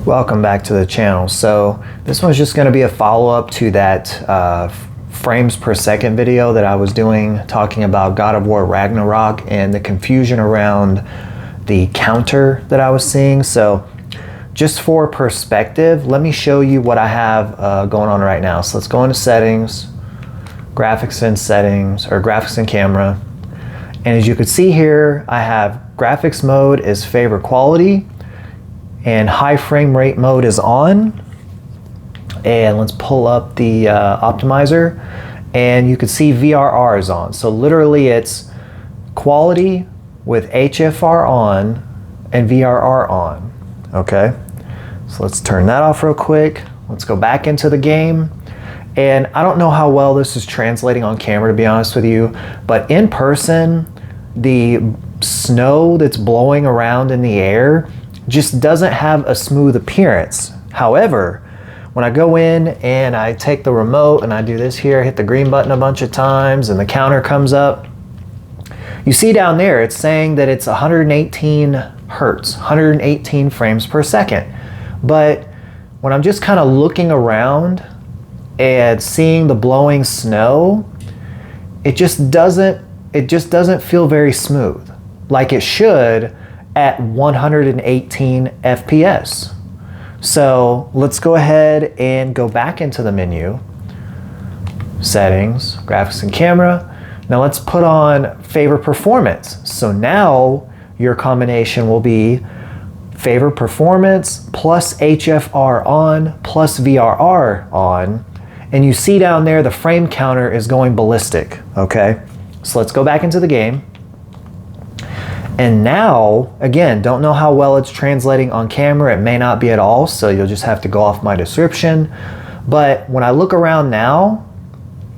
Welcome back to the channel. So this one's just going to be a follow-up to that frames per second video that I was doing talking about God of War Ragnarok and the confusion around the counter that I was seeing. So just for perspective, let me show you what I have going on right now. So let's go into settings, graphics and settings, or graphics and camera. And as you can see here, I have graphics mode is favor quality and high frame rate mode is on. And let's pull up the optimizer, and you can see VRR is on. So literally it's quality with HFR on and VRR on, okay? So let's turn that off real quick. Let's go back into the game. And I don't know how well this is translating on camera, to be honest with you, but in person, the snow that's blowing around in the air just doesn't have a smooth appearance. However, when I go in and I take the remote and I do this here, hit the green button a bunch of times and the counter comes up, you see down there it's saying that it's 118 hertz, 118 frames per second. But when I'm just kind of looking around and seeing the blowing snow, it just doesn't feel very smooth like it should at 118 FPS. So let's go ahead and go back into the menu, settings, graphics and camera. Now let's put on favor performance. So now your combination will be favor performance plus HFR on plus VRR on. And you see down there the frame counter is going ballistic, okay? So let's go back into the game. And now, again, don't know how well it's translating on camera. It may not be at all, so you'll just have to go off my description. But when I look around now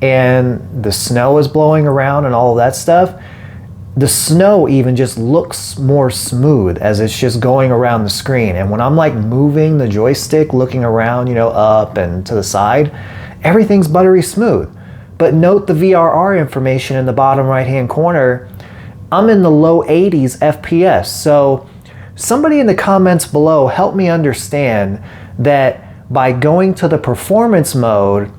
and the snow is blowing around and all of that stuff, the snow even just looks more smooth as it's just going around the screen. And when I'm like moving the joystick, looking around, you know, up and to the side, everything's buttery smooth. But note the VRR information in the bottom right-hand corner. I'm in the low 80s FPS. So somebody in the comments below help me understand that by going to the performance mode,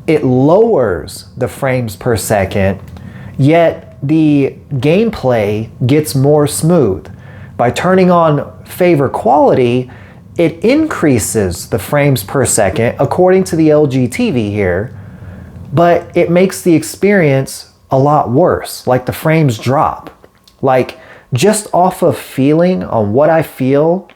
it lowers the frames per second, yet the gameplay gets more smooth. By turning on favor quality, it increases the frames per second according to the LG TV here, but it makes the experience a lot worse. Like the frames drop. Like just off of feeling on what I feel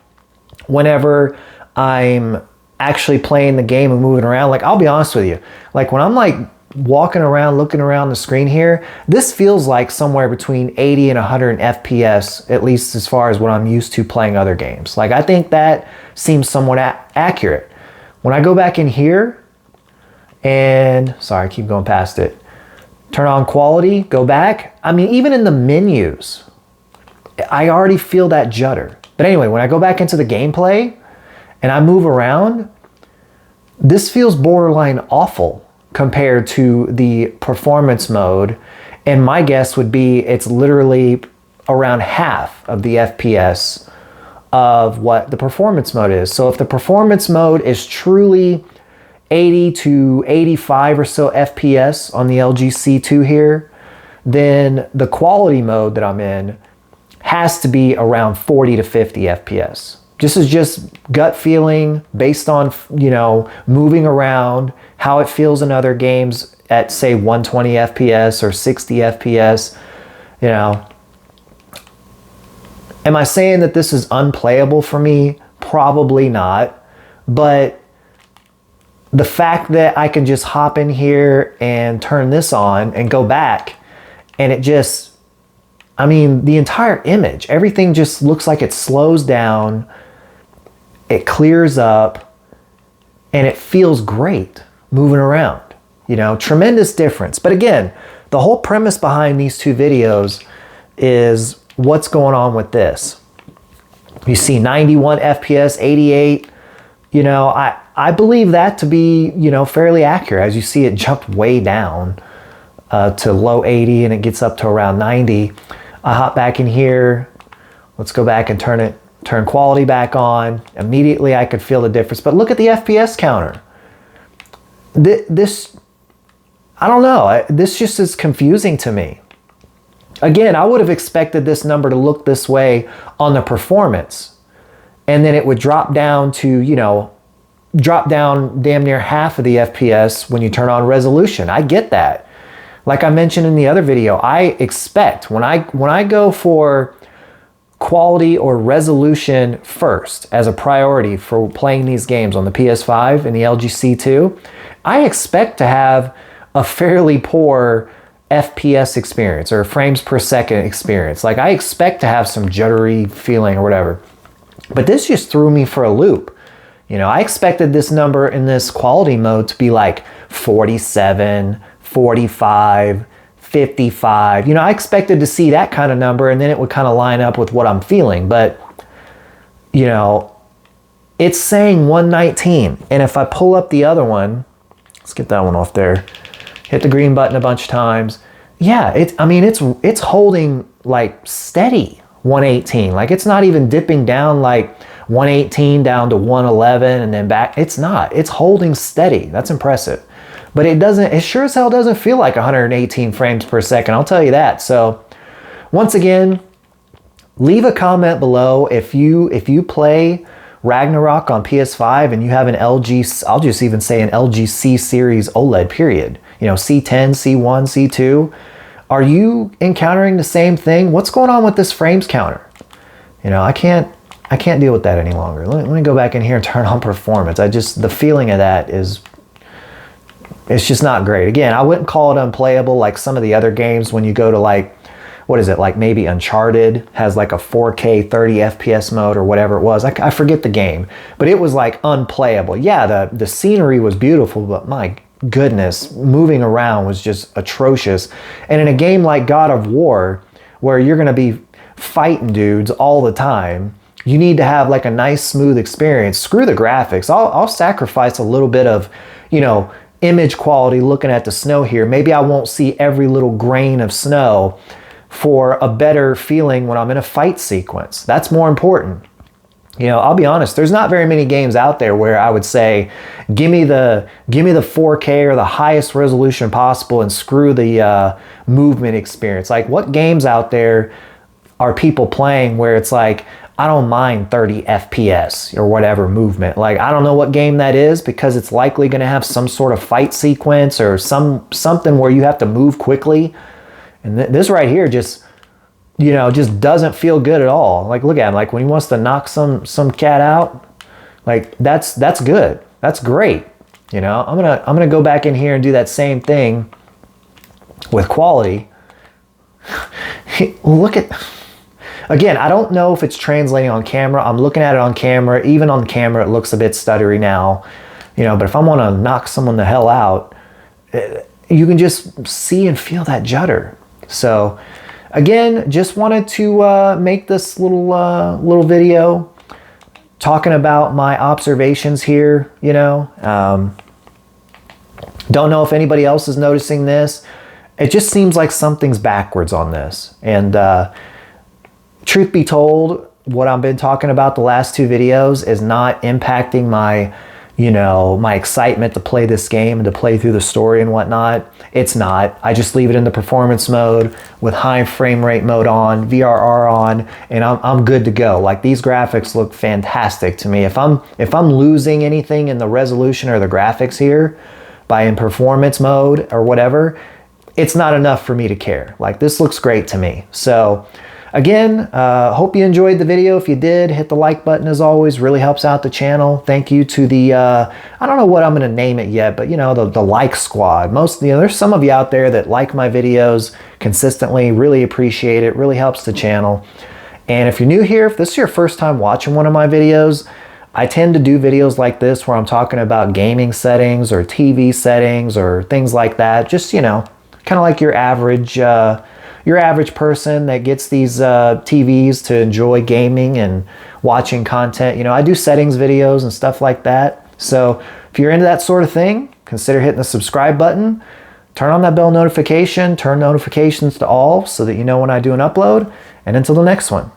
whenever I'm actually playing the game and moving around. Like I'll be honest with you, like when I'm like walking around, looking around the screen here, this feels like somewhere between 80 and 100 FPS, at least as far as what I'm used to playing other games. Like I think that seems somewhat accurate. When I go back in here and, sorry, I keep going past it, turn on quality, go back. I mean, even in the menus, I already feel that judder. But anyway, when I go back into the gameplay and I move around, this feels borderline awful compared to the performance mode. And my guess would be it's literally around half of the FPS of what the performance mode is. So if the performance mode is truly 80 to 85 or so FPS on the LG C2 here, then the quality mode that I'm in has to be around 40 to 50 FPS. This is just gut feeling based on, you know, moving around, how it feels in other games at say 120 FPS or 60 FPS, you know. Am I saying that this is unplayable for me? Probably not, but the fact that I can just hop in here and turn this on and go back, and it just, I mean, the entire image, everything just looks like it slows down, it clears up, and it feels great moving around. You know, tremendous difference. But again, the whole premise behind these two videos is what's going on with this. You see 91 FPS, 88, you know, I believe that to be, you know, fairly accurate. As you see, it jumped way down to low 80 and it gets up to around 90. I hop back in here. Let's go back and turn it turn quality back on. Immediately I could feel the difference. But look at the FPS counter. This, I don't know, this just is confusing to me. Again, I would have expected this number to look this way on the performance, and then it would drop down to, you know, drop down damn near half of the FPS when you turn on resolution. I get that. Like I mentioned in the other video, I expect when I go for quality or resolution first as a priority for playing these games on the PS5 and the LG C2, I expect to have a fairly poor FPS experience or frames per second experience. Like I expect to have some jittery feeling or whatever. But this just threw me for a loop. You know, I expected this number in this quality mode to be like 47, 45, 55. You know, I expected to see that kind of number, and then it would kind of line up with what I'm feeling. But, you know, it's saying 119. And if I pull up the other one, let's get that one off there. Hit the green button a bunch of times. Yeah, it's holding like steady 118. Like it's not even dipping down like 118 down to 111 and then back. It's not. It's holding steady. That's impressive. But it sure as hell doesn't feel like 118 frames per second. I'll tell you that. So once again, leave a comment below if you play Ragnarok on PS5 and you have an LG, I'll just even say an LG C series OLED, period. You know, C10, C1, C2. Are you encountering the same thing? What's going on with this frames counter? You know, I can't deal with that any longer. Let me go back in here and turn on performance. The feeling of that is, it's just not great. Again, I wouldn't call it unplayable like some of the other games when you go to like, what is it, like maybe Uncharted has like a 4K 30 FPS mode or whatever it was. I forget the game, but it was like unplayable. Yeah, the scenery was beautiful, but my goodness, moving around was just atrocious. And in a game like God of War, where you're gonna be fighting dudes all the time, you need to have like a nice smooth experience. Screw the graphics. I'll sacrifice a little bit of, you know, image quality looking at the snow here. Maybe I won't see every little grain of snow for a better feeling when I'm in a fight sequence. That's more important. You know, I'll be honest, there's not very many games out there where I would say, give me the 4K or the highest resolution possible and screw the movement experience. Like, what games out there are people playing where it's like, I don't mind 30 FPS or whatever movement. Like, I don't know what game that is, because it's likely going to have some sort of fight sequence or something where you have to move quickly. And this right here just, you know, just doesn't feel good at all. Like, look at him. Like, when he wants to knock some cat out, like that's good. That's great. You know, I'm gonna go back in here and do that same thing with quality. Look at, again, I don't know if it's translating on camera. I'm looking at it on camera. Even on camera, it looks a bit stuttery now. You know, but if I want to knock someone the hell out, you can just see and feel that judder. So again, just wanted to make this little video talking about my observations here. You know, don't know if anybody else is noticing this. It just seems like something's backwards on this. And truth be told, what I've been talking about the last two videos is not impacting my, you know, my excitement to play this game and to play through the story and whatnot. It's not. I just leave it in the performance mode with high frame rate mode on, VRR on, and I'm good to go. Like, these graphics look fantastic to me. If I'm losing anything in the resolution or the graphics here by in performance mode or whatever, it's not enough for me to care. Like, this looks great to me. So again, hope you enjoyed the video. If you did, hit the like button as always. Really helps out the channel. Thank you to the, I don't know what I'm going to name it yet, but you know, the like squad. There's some of you out there that like my videos consistently. Really appreciate it. Really helps the channel. And if you're new here, if this is your first time watching one of my videos, I tend to do videos like this where I'm talking about gaming settings or TV settings or things like that. Just, you know, kind of like your average person that gets these TVs to enjoy gaming and watching content. You know, I do settings videos and stuff like that. So if you're into that sort of thing, consider hitting the subscribe button, turn on that bell notification, turn notifications to all so that you know when I do an upload. And until the next one,